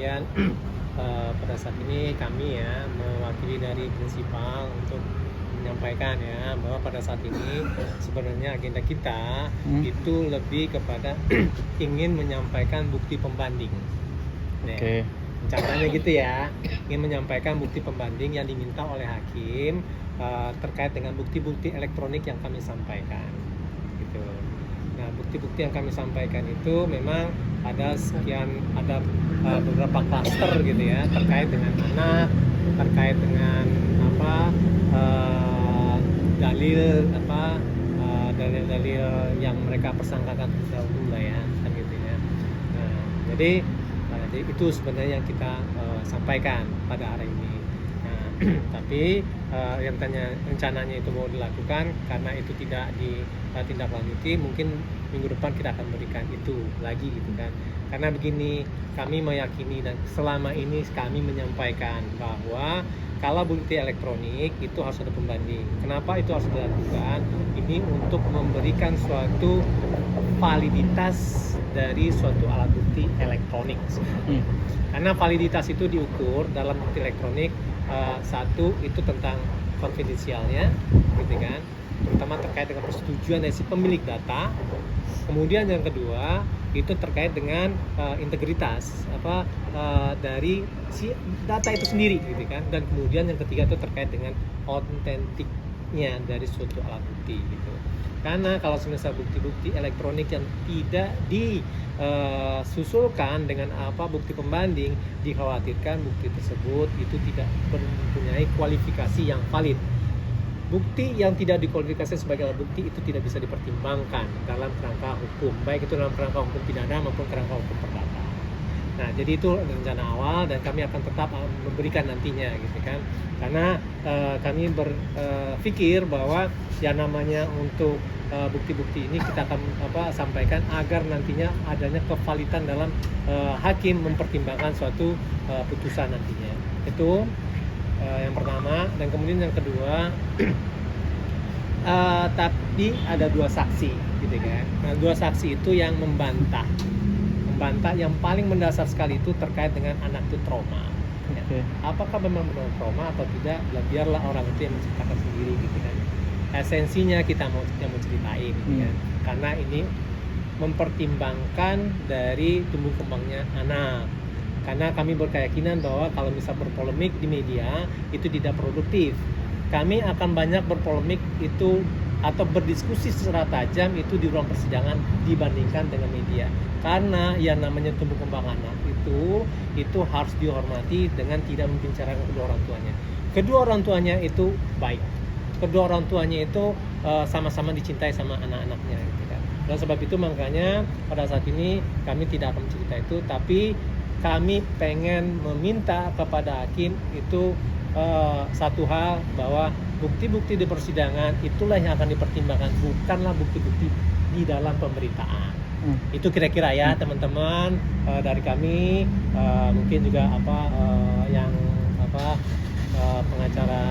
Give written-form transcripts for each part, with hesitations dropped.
kemudian pada saat ini kami ya mewakili dari prinsipal untuk menyampaikan ya bahwa pada saat ini sebenarnya agenda kita itu lebih kepada ingin menyampaikan bukti pembanding. Oke. Rencananya gitu ya, ingin menyampaikan bukti pembanding yang diminta oleh hakim terkait dengan bukti-bukti elektronik yang kami sampaikan gitu. Nah, bukti-bukti yang kami sampaikan itu memang ada beberapa klaster gitu ya, terkait dengan anak, terkait dengan dalil-dalil yang mereka persangkakan terdahulu lah ya, kan gitu ya. Nah, jadi itu sebenarnya yang kita sampaikan pada hari ini. Nah, tapi rencananya itu mau dilakukan, karena itu tidak ditindaklanjuti, mungkin minggu depan kita akan berikan itu lagi gitu kan. Karena begini, kami meyakini dan selama ini kami menyampaikan bahwa kalau bukti elektronik itu harus ada pembanding. Kenapa itu harus dilakukan? Ini untuk memberikan suatu validitas dari suatu alat bukti elektronik. Karena validitas itu diukur dalam bukti elektronik, satu itu tentang konfidensialnya, gitu kan, terutama terkait dengan persetujuan dari si pemilik data. Kemudian yang kedua itu terkait dengan integritas dari si data itu sendiri, gitu kan. Dan kemudian yang ketiga itu terkait dengan autentiknya dari suatu alat bukti, gitu. Karena kalau misalnya bukti-bukti elektronik yang tidak disusulkan dengan bukti pembanding, dikhawatirkan bukti tersebut itu tidak mempunyai kualifikasi yang valid. Bukti yang tidak dikualifikasi sebagai alat bukti itu tidak bisa dipertimbangkan dalam kerangka hukum, baik itu dalam kerangka hukum pidana maupun kerangka hukum perdata. Nah, jadi itu rencana awal dan kami akan tetap memberikan nantinya, gitu kan. Karena kami berpikir bahwa yang namanya untuk bukti-bukti ini kita akan sampaikan agar nantinya adanya kevalidan dalam hakim mempertimbangkan suatu putusan nantinya. Itu yang pertama. Dan kemudian yang kedua, tapi ada dua saksi, gitu kan. Nah, dua saksi itu yang membantah yang paling mendasar sekali itu terkait dengan anak itu trauma. Ya. Apakah memang benar trauma atau tidak? Biarlah orang itu yang menceritakan sendiri, gitu kan. Esensinya kita mau ceritain, gitu kan. Karena ini mempertimbangkan dari tumbuh kembangnya anak. Karena kami berkeyakinan bahwa kalau misal berpolemik di media itu tidak produktif. Kami akan banyak berpolemik itu atau berdiskusi secara tajam itu di ruang persidangan dibandingkan dengan media. Karena yang namanya tumbuh kembang anak itu harus dihormati dengan tidak membicarakan kedua orang tuanya. Kedua orang tuanya itu baik. Kedua orang tuanya itu sama-sama dicintai sama anak-anaknya, gitu kan. Dan sebab itu makanya pada saat ini kami tidak akan cerita itu, tapi kami pengen meminta kepada hakim itu satu hal, bahwa bukti-bukti di persidangan itulah yang akan dipertimbangkan, bukanlah bukti-bukti di dalam pemberitaan. Itu kira-kira ya teman-teman dari kami, mungkin juga pengacara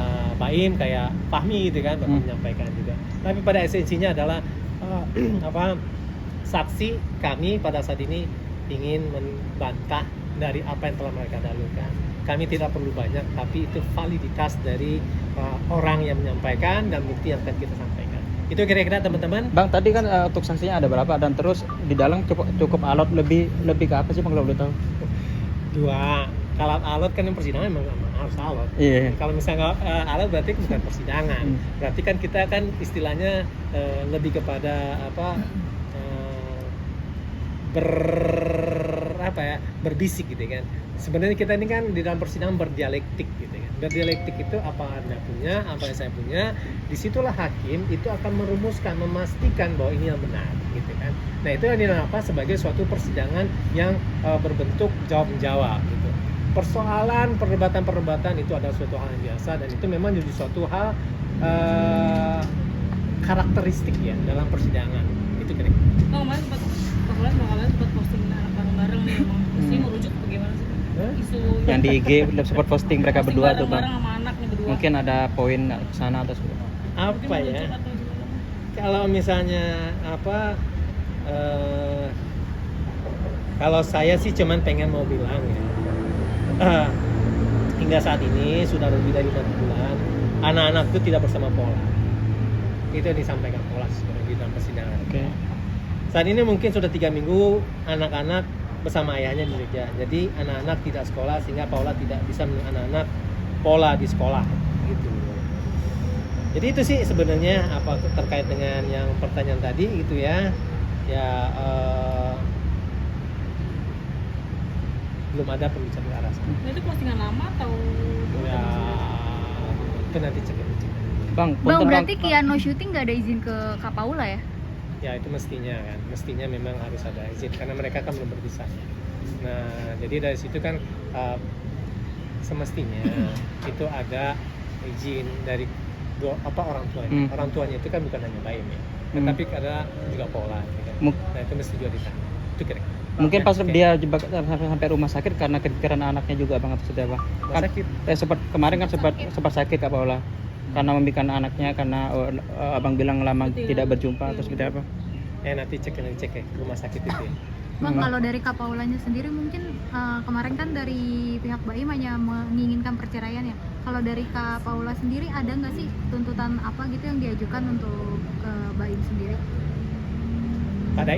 Baim kayak Fahmi, gitu kan, bakal menyampaikan juga. Tapi pada esensinya adalah saksi kami pada saat ini ingin membantah dari apa yang telah mereka dalilkan. Kami tidak perlu banyak, tapi itu validitas dari orang yang menyampaikan dan bukti yang akan kita sampaikan. Itu kira-kira teman-teman. Bang, tadi kan untuk sanksinya ada berapa, dan terus di dalam cukup alat lebih ke apa sih Bang, kalau boleh tahu? Dua. Kalau alat kan yang persidangan memang harus alat. Iya. Kalau misalnya alat berarti bukan persidangan. Berarti kan kita kan istilahnya lebih kepada berbisik, gitu kan. Sebenarnya kita ini kan di dalam persidangan berdialektik, gitu kan. Berdialektik itu apa Anda punya, apa yang saya punya, disitulah hakim itu akan merumuskan, memastikan bahwa ini yang benar, gitu kan. Nah, itu yang dinamakan sebagai suatu persidangan yang berbentuk jawab-menjawab, gitu. Persoalan perdebatan itu adalah suatu hal yang biasa, dan itu memang jadi suatu hal karakteristik ya dalam persidangan. Itu kira-kira. Kemarin sempat posting anak bareng-bareng nih, emang pasti merujuk bagaimana sih isu Yang di IG sempat posting mereka berdua tuh Bang. sama anak nih berdua. Mungkin ada poin ke sana atau apa ya? Kalau misalnya kalau saya sih cuman pengen mau bilang ya, hingga saat ini sudah lebih dari 6 bulan anak-anak itu tidak bersama pola. Itu yang disampaikan pola sebenarnya di dalam persidangan. Oke. Saat ini mungkin sudah 3 minggu anak-anak bersama ayahnya di gereja. Jadi anak-anak tidak sekolah sehingga Paula tidak bisa menemui anak-anak pola di sekolah gitu. Jadi itu sih sebenarnya apa terkait dengan yang pertanyaan tadi gitu ya. Ya belum ada pembicaraan ke arah sana. Nah, itu postingan lama atau Ya itu nanti cek. Bang, Bang, punten, berarti Kiano syuting nggak ada izin ke Kak Paula ya? Ya itu mestinya memang harus ada izin karena mereka kan belum berpisah. Nah jadi dari situ kan semestinya itu ada izin dari orang tuanya. Orang tuanya itu kan bukan hanya Baim ya, tetapi ada juga Paula. Gitu. Nah itu mesti juga ditanya. Itu kira. Mungkin pas dia jebak sampai rumah sakit karena kepikiran anaknya juga bang atau sudah bang? Rumah sakit. Sempat kemarin kan sempat sakit Kak Paula karena membikan anaknya karena abang bilang lama Betul. tidak berjumpa atau seperti apa? Nanti cek ya rumah sakit itu. Ya. Bang, kalau dari Kak Paulanya sendiri mungkin kemarin kan dari pihak Baim hanya menginginkan perceraian ya. Kalau dari Kak Paula sendiri ada nggak sih tuntutan apa gitu yang diajukan untuk Baim sendiri? Pada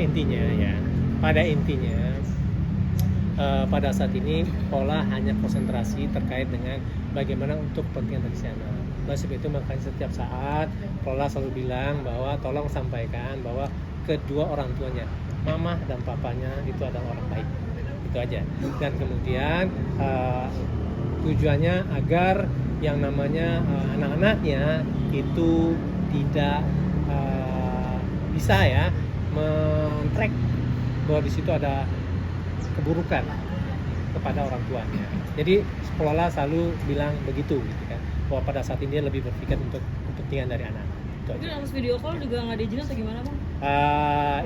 intinya pada saat ini Paula hanya konsentrasi terkait dengan bagaimana untuk kepentingan dari sana. Oleh sebab itu makanya setiap saat Paula selalu bilang bahwa tolong sampaikan bahwa kedua orang tuanya, mama dan papanya itu adalah orang baik. Itu aja. Dan kemudian tujuannya agar yang namanya anak-anaknya itu tidak bisa ya men-track bahwa di situ ada keburukan kepada orang tuanya. Jadi sekolah selalu bilang begitu gitu kan, bahwa pada saat ini dia lebih berpikir untuk kepentingan dari anak. Itu mungkin aja. harus video call juga nggak diizinin atau gimana bang?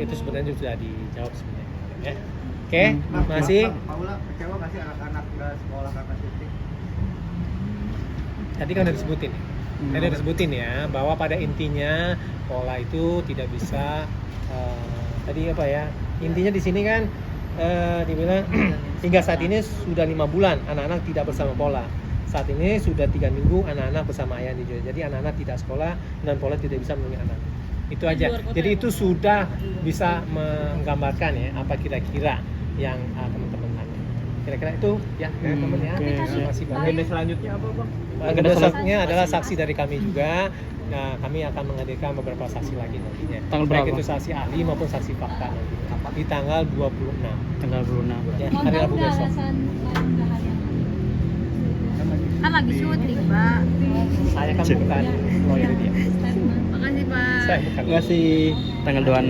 Itu sebenarnya sudah dijawab sebenarnya. Ya. Oke, masih. Paula kecewa nggak sih anak-anak nggak sekolah karena syuting? Tadi kan udah disebutin. Tadi udah disebutin ya bahwa pada intinya pola itu tidak bisa tadi apa ya? Intinya di sini kan dibilang hingga saat ini sudah 5 bulan anak-anak tidak bersama pola. Saat ini sudah 3 minggu anak-anak bersama ayah di Jogja. Jadi anak-anak tidak sekolah dan pola tidak bisa menemui anak. Itu aja. Jadi itu sudah bisa menggambarkan ya apa kira-kira yang teman-teman tanya. Kira-kira itu ya teman-teman ya. Masih Agenda selanjutnya apa bang? Agenda selanjutnya adalah saksi dari kami juga. Nah, kami akan menghadirkan beberapa saksi lagi nantinya. Tanggal Baik berapa? itu saksi ahli maupun saksi fakta nanti. Di tanggal 26. Tanggal 26. Ya, hari Rabu besok. Kan lagi syuting, Mbak. Saya kan bukan lawyer dia. Makasih, Pak. Saya bukan Terima kasih. Tanggal 26.